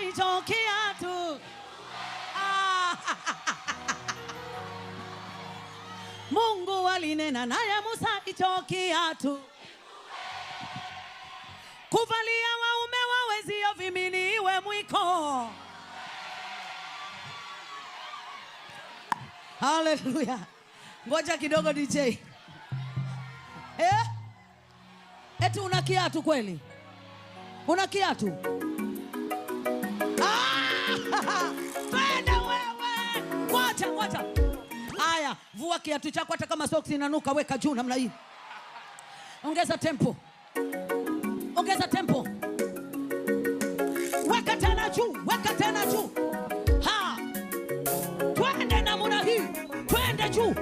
hicho kiatu. Mungu alinena naye Musa hicho kiatu. Kuvalia waume wawezio viminiwe mwiko. Hallelujah. Ngoja kidogo DJ. Eti una kiatu kweli? Una kiatu? Twende wewe. Ngoja. Haya, vua kiatu chako hata kama socks inanuka, weka juu namna hii. Ongeza tempo. Weka tena juu. Ha. Twende namna hii. Twende juu.